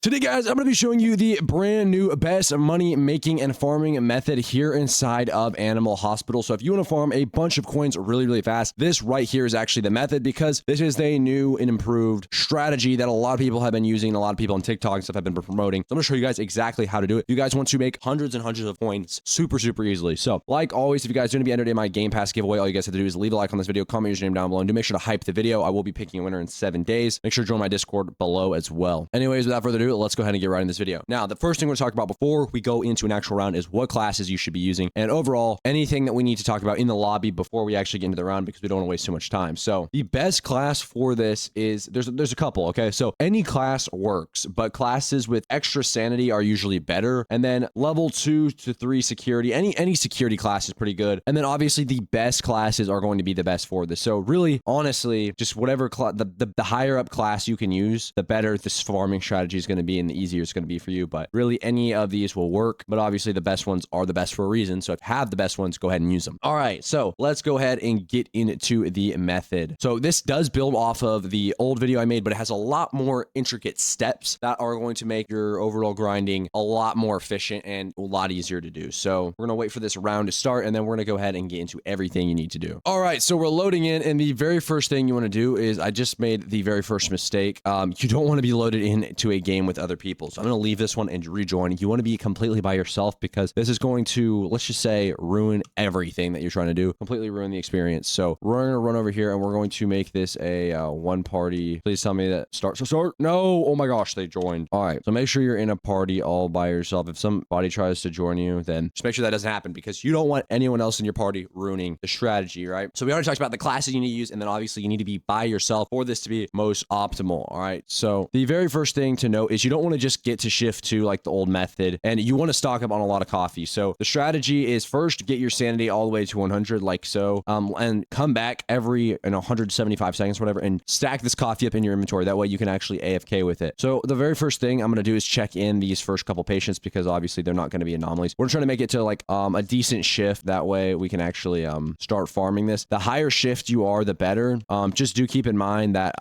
Today, guys, I'm going to be showing you the brand new best money making and farming method here inside of Animal Hospital. So if you want to farm a bunch of coins really fast, this right here is actually the method, because this is a new and improved strategy that a lot of people have been using. A lot of people on TikTok and stuff have been promoting. So I'm going to show you guys exactly how to do it. You guys want to make hundreds and hundreds of coins super easily. So like always, if you guys are going to be entered in my Game Pass giveaway, all you guys have to do is leave a like on this video, comment your name down below, and do make sure to hype the video. I will be picking a winner in 7 days. Make sure to join my Discord below as well. Anyways, without further ado, let's go ahead and get right in this video. Now, the first thing we're going to talk about before we go into an actual round is what classes you should be using, and overall anything that we need to talk about in the lobby before we actually get into the round, because we don't want to waste too much time. So the best class for this is there's a couple. Okay, so any class works, but classes with extra sanity are usually better, and then level 2 to 3 security, any security class is pretty good, and then obviously the best classes are going to be the best for this. So really, honestly, just whatever the higher up class you can use, the better this farming strategy is going to be and the easier it's going to be for you. But really, any of these will work, but obviously the best ones are the best for a reason. So if you have the best ones, go ahead and use them. All right, so let's go ahead and get into the method. So this does build off of the old video I made, but it has a lot more intricate steps that are going to make your overall grinding a lot more efficient and a lot easier to do. So we're going to wait for this round to start, and then we're going to go ahead and get into everything you need to do. All right, so we're loading in, and the very first thing you want to do is, I just made the very first mistake. You don't want to be loaded into a game with other people. So I'm going to leave this one and rejoin. You want to be completely by yourself, because this is going to, let's just say, ruin everything that you're trying to do, completely ruin the experience. So we're going to run over here, and we're going to make this a one party. Please tell me that start. So start. No. Oh my gosh, they joined. All right. So make sure you're in a party all by yourself. If somebody tries to join you, then just make sure that doesn't happen, because you don't want anyone else in your party ruining the strategy, right? So we already talked about the classes you need to use, and then obviously you need to be by yourself for this to be most optimal. All right. So the very first thing to note is you don't want to just get to shift 2 like the old method, and you want to stock up on a lot of coffee. So the strategy is first get your sanity all the way to 100 like so, and come back every 175 seconds, whatever, and stack this coffee up in your inventory. That way you can actually AFK with it. So the very first thing I'm going to do is check in these first couple patients, because obviously they're not going to be anomalies. We're trying to make it to like a decent shift. That way we can actually start farming this. The higher shift you are, the better. Just do keep in mind that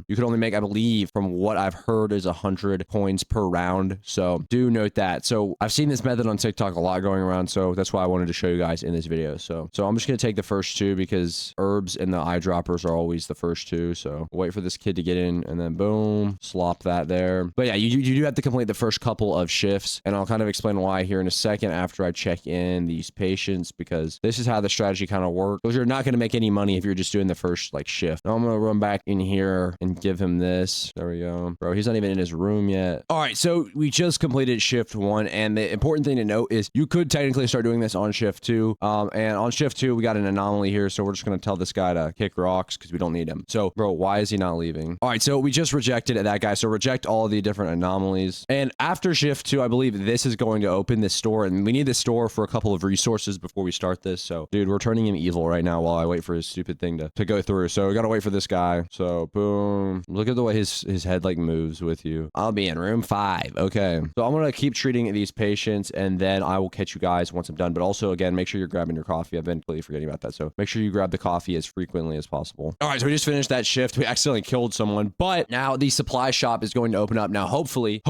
you can only make, I believe, from what I've heard, is 100 coins per round. So do note that. So I've seen this method on TikTok a lot going around, so that's why I wanted to show you guys in this video. So I'm just going to take the first 2, because herbs and the eyedroppers are always the first 2. So wait for this kid to get in, and then boom, slop that there. But yeah, you do have to complete the first couple of shifts, and I'll kind of explain why here in a second after I check in these patients, because this is how the strategy kind of works. Because you're not going to make any money if you're just doing the first like shift. Now I'm going to run back in here and give him this. There we go. Bro, he's not even in his room yet. All right, so we just completed shift 1, and the important thing to note is you could technically start doing this on shift 2. And on shift 2, we got an anomaly here, so we're just going to tell this guy to kick rocks, because we don't need him. So bro, why is he not leaving? All right, so we just rejected that guy. So reject all the different anomalies. And after shift 2, I believe this is going to open this store, and we need this store for a couple of resources before we start this. So dude, we're turning him evil right now while I wait for his stupid thing to go through. So we got to wait for this guy. So boom, look at the way his head like moves with you. I'll be in room 5. Okay, so I'm gonna keep treating these patients, and then I will catch you guys once I'm done. But also, again, make sure you're grabbing your coffee. I've been completely forgetting about that, so make sure you grab the coffee as frequently as possible. All right, so we just finished that shift. We accidentally killed someone, but now the supply shop is going to open up. Now hopefully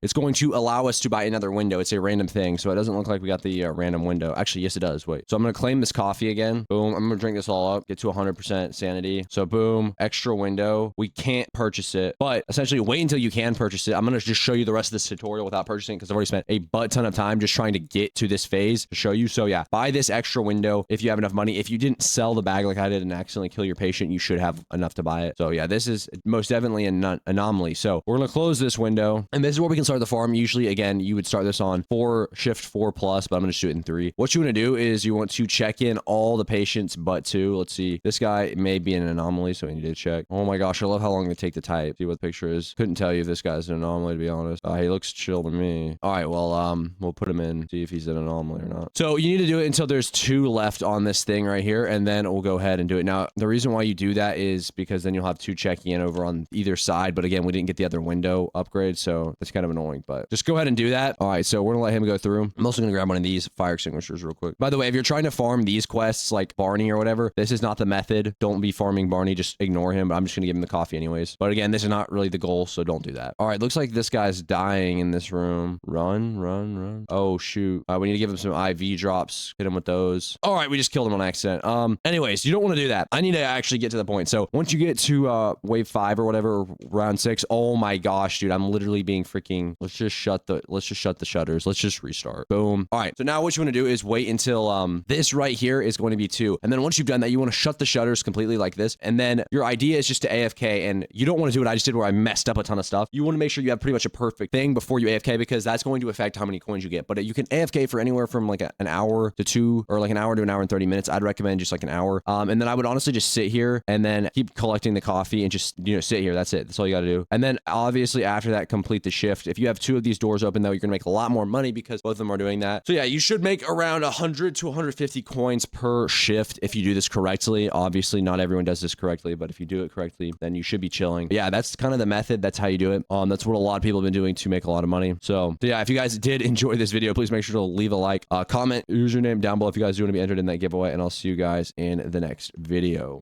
it's going to allow us to buy another window. It's a random thing, so it doesn't look like we got the random window. Actually, yes it does. Wait, so I'm gonna claim this coffee again. Boom, I'm gonna drink this all up, get to 100% sanity. So boom, extra window. We can't purchase it, but essentially wait until you can purchase it. I'm gonna just show you the rest of this tutorial without purchasing, because I've already spent a butt ton of time just trying to get to this phase to show you. So yeah, buy this extra window if you have enough money. If you didn't sell the bag like I did and accidentally kill your patient, you should have enough to buy it. So yeah, this is most definitely an anomaly. So we're gonna close this window, and this is where we can start the farm. Usually, again, you would start this on shift 4 plus, but I'm gonna just do it in 3. What you want to do is you want to check in all the patients but 2. Let's see, this guy may be an anomaly, so we need to check. Oh my gosh, I love how long they take to type. See what the picture is. Couldn't tell you if this guy's an anomaly, to be honest. He looks chill to me. All right, well, we'll put him in, see if he's an anomaly or not. So you need to do it until there's 2 left on this thing right here, and then we'll go ahead and do it. Now, the reason why you do that is because then you'll have 2 checking in over on either side, but again, we didn't get the other window upgrade, so that's kind of annoying, but just go ahead and do that. All right, so we're gonna let him go through. I'm also gonna grab one of these fire extinguishers real quick. By the way, if you're trying to farm these quests like Barney or whatever, this is not the method. Don't be farming Barney, just ignore him, but I'm just gonna give him the coffee anyways. But again, this is not really the goal, so don't do that. All right, it looks like this guy's dying in this room. Run, run, run. Oh, shoot. We need to give him some IV drops. Hit him with those. All right, we just killed him on accident. Anyways, you don't want to do that. I need to actually get to the point. So once you get to wave 5 or whatever, round 6, oh my gosh, dude, I'm literally being freaking, let's just shut the shutters. Let's just restart. Boom. All right, so now what you want to do is wait until this right here is going to be 2. And then once you've done that, you want to shut the shutters completely like this. And then your idea is just to AFK, and you don't want to do what I just did where I messed up a ton of stuff. You want to make sure you have pretty much a perfect thing before you AFK, because that's going to affect how many coins you get. But you can AFK for anywhere from like an hour to 2, or like an hour to an hour and 30 minutes. I'd recommend just like an hour. And then I would honestly just sit here and then keep collecting the coffee and just, you know, sit here. That's it. That's all you got to do. And then obviously after that, complete the shift. If you have 2 of these doors open though, you're gonna make a lot more money because both of them are doing that. So yeah, you should make around 100 to 150 coins per shift if you do this correctly. Obviously not everyone does this correctly, but if you do it correctly, then you should be chilling. But yeah, that's kind of the method. That's how you do it. That's what a lot of people have been doing to make a lot of money. So yeah, if you guys did enjoy this video, please make sure to leave a like, comment username down below if you guys do want to be entered in that giveaway, and I'll see you guys in the next video.